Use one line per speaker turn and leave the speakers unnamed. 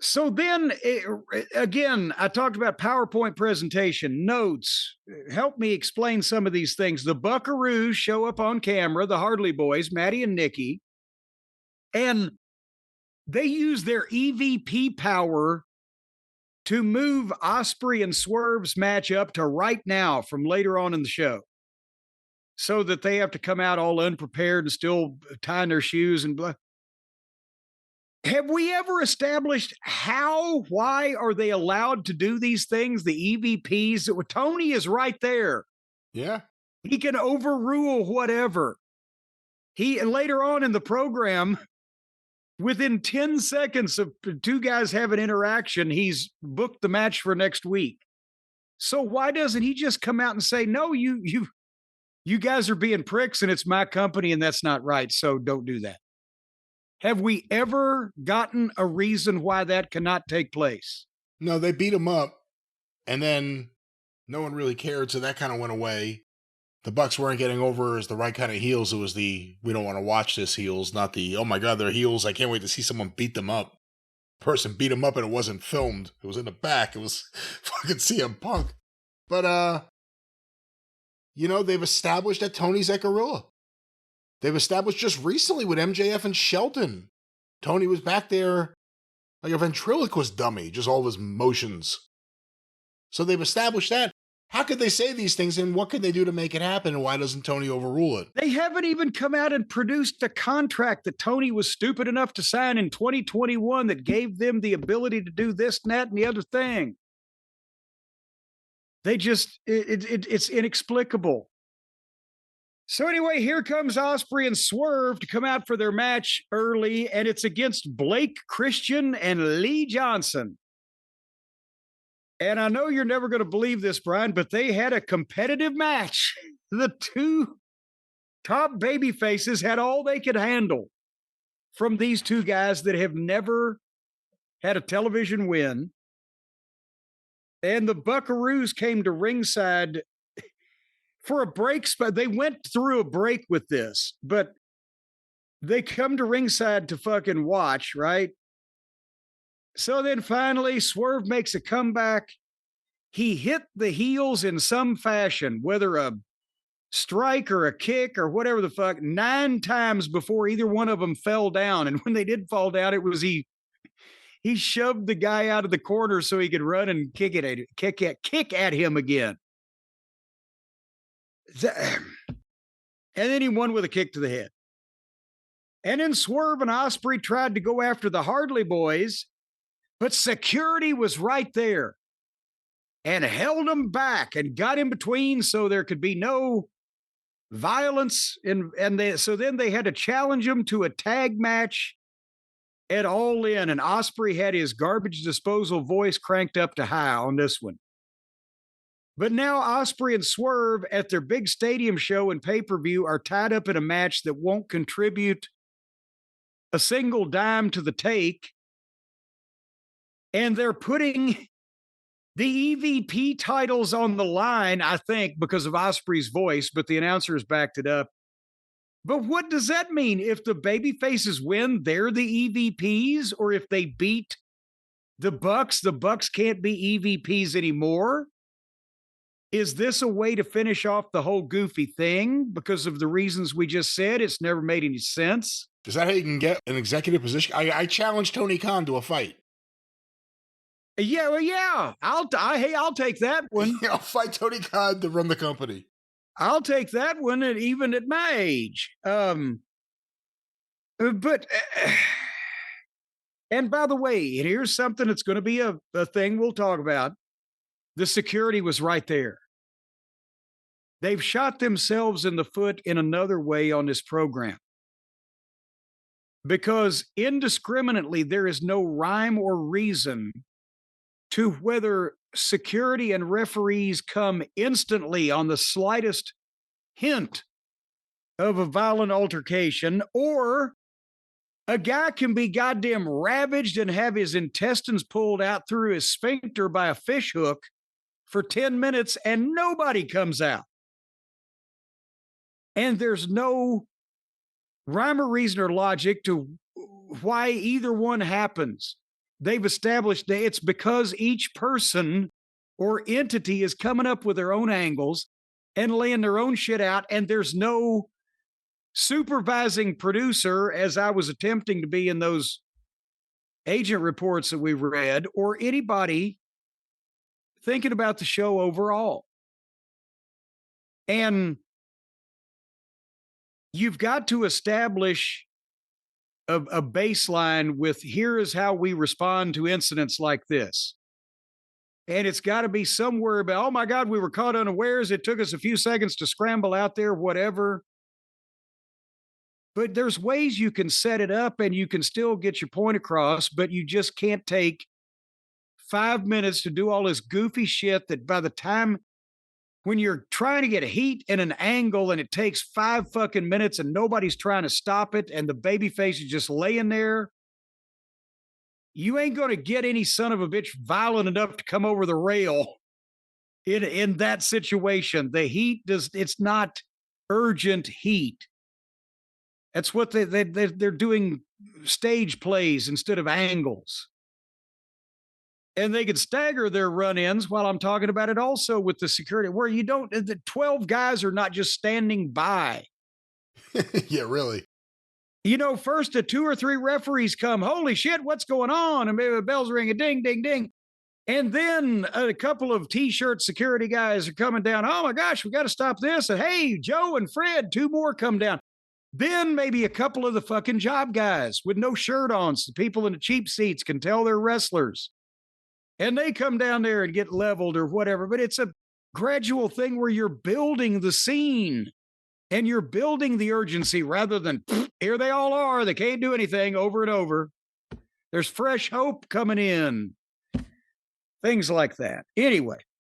So then, again, I talked about PowerPoint presentation, notes. Help me explain some of these things. The Buckaroos show up on camera, the Hardley boys, Maddie and Nikki, and they use their EVP power to move Ospreay and Swerve's match up to right now from later on in the show, so that they have to come out all unprepared and still tying their shoes and blah. Have we ever established why are they allowed to do these things? The EVPs, Tony is right there.
Yeah.
He can overrule whatever. Later on in the program, within 10 seconds of two guys have an interaction, he's booked the match for next week. So why doesn't he just come out and say, no, you guys are being pricks and it's my company and that's not right. So don't do that. Have we ever gotten a reason why that cannot take place?
No, they beat him up, and then no one really cared, so that kind of went away. The Bucks weren't getting over as the right kind of heels. It was the, we don't want to watch this heels, not the, oh my God, they're heels. I can't wait to see someone beat them up. Person beat him up and it wasn't filmed. It was in the back. It was fucking CM Punk. But, they've established that Tony's that gorilla. They've established just recently with MJF and Shelton. Tony was back there like a ventriloquist dummy, just all of his motions. So they've established that. How could they say these things and what could they do to make it happen? And why doesn't Tony overrule it?
They haven't even come out and produced a contract that Tony was stupid enough to sign in 2021 that gave them the ability to do this and that and the other thing. They just, it's inexplicable. So anyway, here comes Ospreay and Swerve to come out for their match early, and it's against Blake Christian and Lee Johnson. And I know you're never going to believe this, Brian, but they had a competitive match. The two top baby faces had all they could handle from these two guys that have never had a television win. And the Buckaroos came to ringside for a break spot. They went through a break with this, but they come to ringside to fucking watch, right? So then finally, Swerve makes a comeback. He hit the heels in some fashion, whether a strike or a kick or whatever the fuck, 9 times before either one of them fell down. And when they did fall down, it was he shoved the guy out of the corner so he could run and kick at him again. And then he won with a kick to the head. And then Swerve and Ospreay tried to go after the Hardley boys, but security was right there and held them back and got in between so there could be no violence. So then they had to challenge them to a tag match at All In, and Ospreay had his garbage disposal voice cranked up to high on this one. But now Ospreay and Swerve at their big stadium show and pay-per-view are tied up in a match that won't contribute a single dime to the take. And they're putting the EVP titles on the line, I think, because of Ospreay's voice, but the announcers backed it up. But what does that mean? If the babyfaces win, they're the EVPs? Or if they beat the Bucks can't be EVPs anymore? Is this a way to finish off the whole goofy thing because of the reasons we just said? It's never made any sense.
Is that how you can get an executive position? I challenged Tony Khan to a fight.
Yeah, well, yeah. I'll take that one.
I'll fight Tony Khan to run the company.
I'll take that one, and even at my age. And by the way, and here's something that's going to be a thing we'll talk about. The security was right there. They've shot themselves in the foot in another way on this program. Because indiscriminately, there is no rhyme or reason to whether security and referees come instantly on the slightest hint of a violent altercation, or a guy can be goddamn ravaged and have his intestines pulled out through his sphincter by a fish hook for 10 minutes and nobody comes out. And there's no rhyme or reason or logic to why either one happens. they've established that it's because each person or entity is coming up with their own angles and laying their own shit out, and there's no supervising producer, as I was attempting to be in those agent reports that we read, or anybody thinking about the show overall. And you've got to establish a baseline with, here is how we respond to incidents like this. And it's got to be somewhere about, oh my God, we were caught unawares. It took us a few seconds to scramble out there, whatever. But there's ways you can set it up and you can still get your point across, but you just can't take 5 minutes to do all this goofy shit that by the time when you're trying to get a heat and an angle and it takes 5 fucking minutes and nobody's trying to stop it and the baby face is just laying there, you ain't going to get any son of a bitch violent enough to come over the rail in that situation. The heat it's not urgent heat. That's what they're doing, stage plays instead of angles. And they could stagger their run-ins while I'm talking about it also with the security, where you don't, the 12 guys are not just standing by.
Yeah, really.
You know, first the 2 or 3 referees come, holy shit, what's going on? And maybe the bells ring a ding, ding, ding. And then a couple of T-shirt security guys are coming down. Oh my gosh, we got to stop this. And hey, Joe and Fred, 2 more come down. Then maybe a couple of the fucking job guys with no shirt on, so the people in the cheap seats can tell they're wrestlers. And they come down there and get leveled or whatever. But it's a gradual thing where you're building the scene and you're building the urgency rather than, here they all are. They can't do anything, over and over. There's fresh hope coming in. Things like that. Anyway,